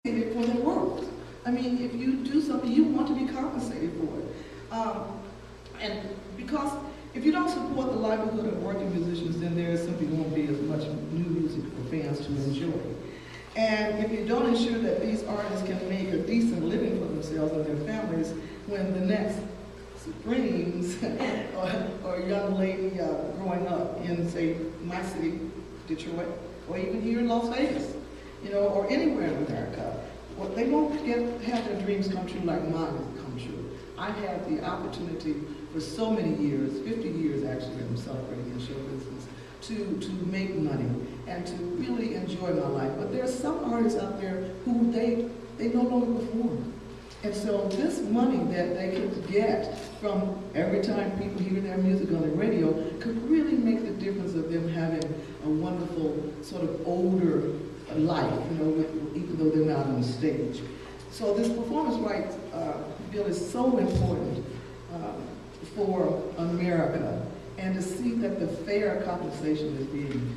for their work. I mean, if you do something, you want to be compensated for it. And because if you don't support the livelihood of working musicians, then there simply won't be as much new music for fans to enjoy. And if you don't ensure that these artists can make a decent living for themselves and their families, when the next Supremes or a young lady growing up in, say, my city, Detroit, or even here in Las Vegas, or anywhere in America, well, they won't have their dreams come true like mine has come true. I've had the opportunity for so many years, 50 years actually, I'm celebrating in show business, to make money and to really enjoy my life. But there are some artists out there who they no longer perform. And so this money that they could get from every time people hear their music on the radio could really make the difference of them having a wonderful sort of older life, even though they're not on the stage. So this performance rights bill is so important for America, and to see that the fair compensation is being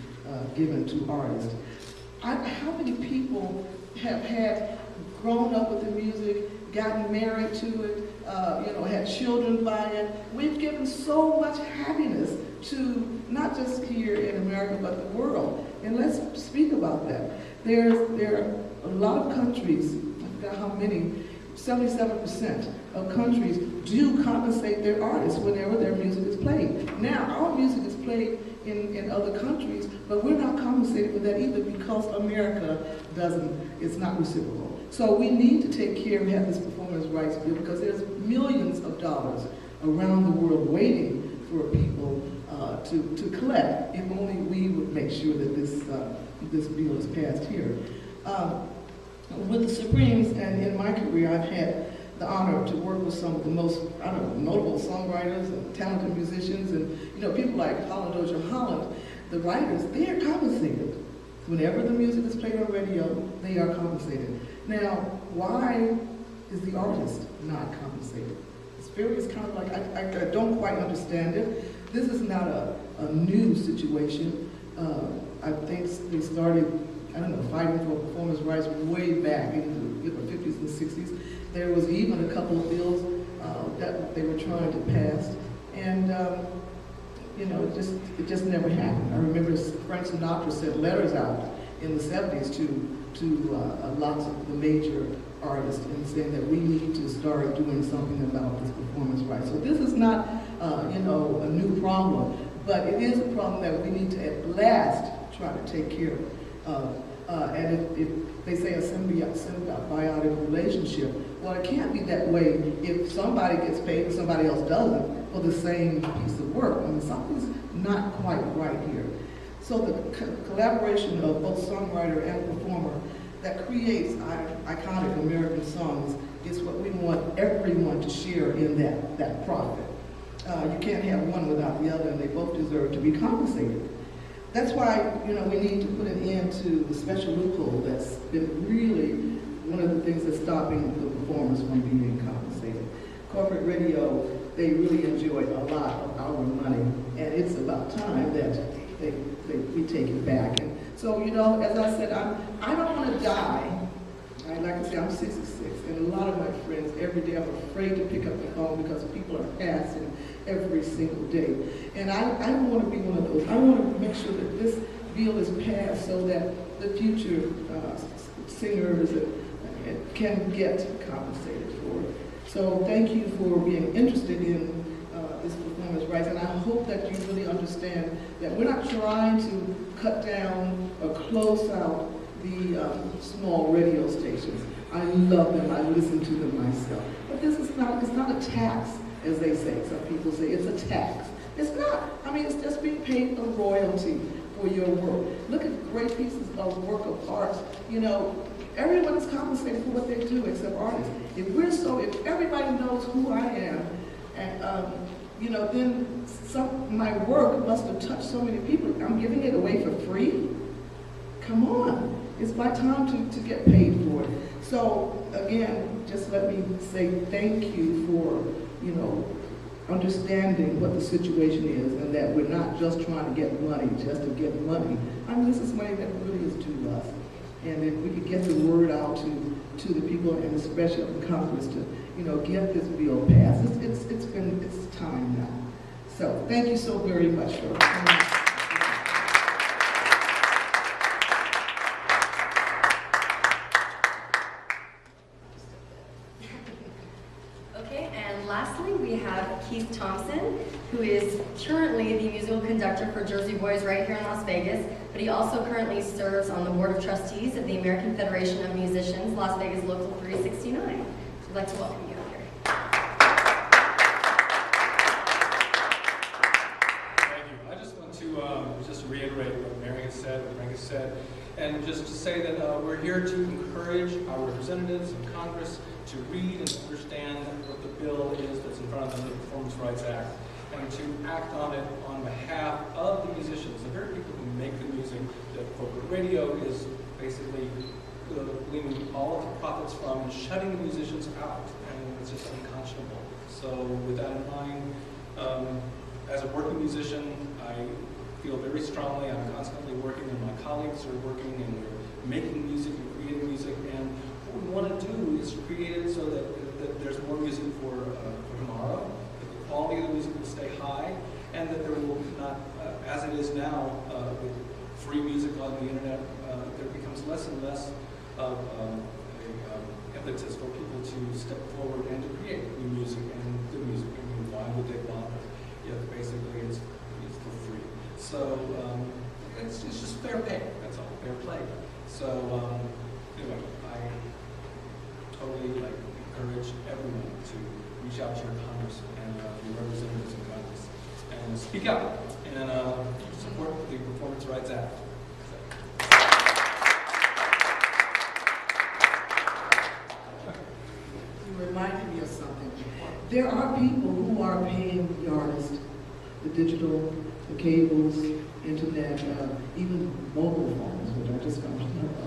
given to artists. How many people have grown up with the music, gotten married to it, had children by it? We've given so much happiness to not just here in America, but the world. And let's speak about that. There are a lot of countries, I forgot how many, 77% of countries do compensate their artists whenever their music is played. Now, our music is played in other countries, but we're not compensated for that either because America it's not reciprocal. So we need to take care and have this performance rights bill because there's millions of dollars around the world waiting for people to collect if only we would make sure that this bill is passed here. With the Supremes and in my career, I've had the honor to work with some of the most, notable songwriters and talented musicians, and people like Holland Dozier Holland. The writers, they are compensated. Whenever the music is played on radio, they are compensated. Now, why is the artist not compensated? It's kind of like, I don't quite understand it. This is not a new situation. I think they started, fighting for performance rights way back in the 50s and 60s. There was even a couple of bills that they were trying to pass, and it just never happened. I remember Frank Sinatra sent letters out in the 70s to lots of the major artists and saying that we need to start doing something about this performance rights. So this is not a new problem, but it is a problem that we need to at last try to take care of. And if they say a symbiotic relationship, well, it can't be that way if somebody gets paid and somebody else doesn't for the same piece of work. Something's not quite right here. So the collaboration of both songwriter and performer that creates iconic American songs is what we want everyone to share in that profit. You can't have one without the other, and they both deserve to be compensated. That's why, we need to put an end to the special loophole that's been really one of the things that's stopping the performers from being compensated. Corporate radio, they really enjoy a lot of our money, and it's about time that we take it back. And so, as I said, I don't want to die. Like I say, I'm 66, and a lot of my friends, every day I'm afraid to pick up the phone because people are passing every single day. And I don't want to be one of those. I want to make sure that this bill is passed so that the future singers can get compensated for it. So thank you for being interested in this performance rights, and I hope that you really understand that we're not trying to cut down or close out the small radio stations. I love them, I listen to them myself. But it's not a tax, as they say. Some people say it's a tax. It's not. It's just being paid a royalty for your work. Look at great pieces of work of art. Everyone is compensated for what they do except artists. If everybody knows who I am, and then my work must have touched so many people. I'm giving it away for free? Come on. It's my time to get paid for it. So again, just let me say thank you for, understanding what the situation is and that we're not just trying to get money just to get money. This is money that really is due us. And if we could get the word out to to the people and especially of the Congress to, get this bill passed. It's time now. So thank you so very much for coming. Okay, and lastly we have Keith Thompson, who is currently the musical conductor for Jersey Boys right here in Las Vegas, but he also currently serves on the Board of Trustees of the American Federation of Musicians, Las Vegas Local 369. So I'd like to welcome you up here. Thank you. I just want to just reiterate what Mary has said, what Frank has said, and just to say that we're here to encourage our representatives in Congress to read and understand what the bill is that's in front of them, the Performance Rights Act, and to act on it on behalf of the musicians, the very people who make the music that corporate radio is basically gleaning all of the profits from and shutting the musicians out, and it's just unconscionable. So with that in mind, as a working musician, I feel very strongly. I'm constantly working, and my colleagues are working, and we're making music and creating music, and what we want to do is create it so that there's more music for tomorrow, that the quality of the music will stay high, and that there will not, as it is now, with free music on the internet, there becomes less and less of an impetus for people to step forward and to create new music and good music. I mean, why would they bother if basically it's for free? So it's just fair pay, that's all, fair play. So anyway, I totally encourage everyone to reach out to your Congress and your representatives in Congress and speak out and support the Performance Rights Act. You reminded me of something. There are people who are paying the artists, the digital, the cables, internet, even mobile phones, which I just found,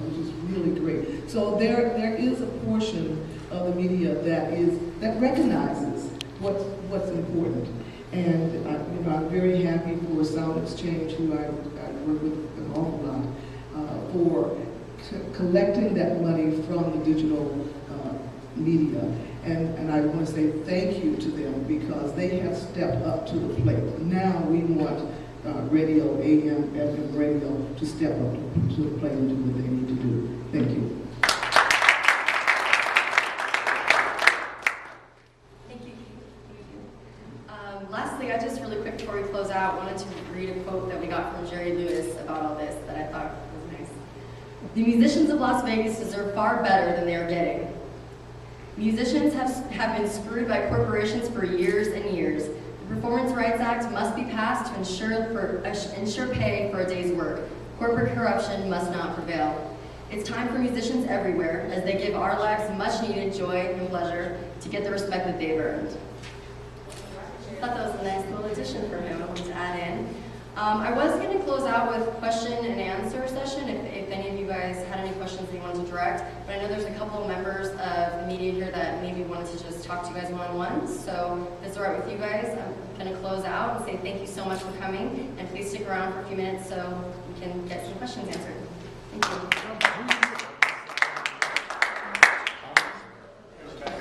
which is really great. So there is a portion of the media that recognizes what's important. And I'm very happy for Sound Exchange, who I work with an awful lot, for collecting that money from the digital media. And I want to say thank you to them because they have stepped up to the plate. Now we want radio, AM, FM radio to step up to the plate and do what they need to do. Thank you. Thank you. Lastly, I just really quick before we close out wanted to read a quote that we got from Jerry Lewis about all this that I thought was nice. The musicians of Las Vegas deserve far better than they are getting. Musicians have been screwed by corporations for years and years. The Performance Rights Act must be passed to ensure pay for a day's work. Corporate corruption must not prevail. It's time for musicians everywhere, as they give our lives much needed joy and pleasure, to get the respect that they've earned. I thought that was a nice little addition for him. I wanted to add in. I was going to close out with question and answer session if any of you guys had any questions that you wanted to direct. But I know there's a couple of members of the media here that maybe wanted to just talk to you guys one-on-one. So if it's all right with you guys, I'm going to close out and say thank you so much for coming. And please stick around for a few minutes so we can get some questions answered. Thank you.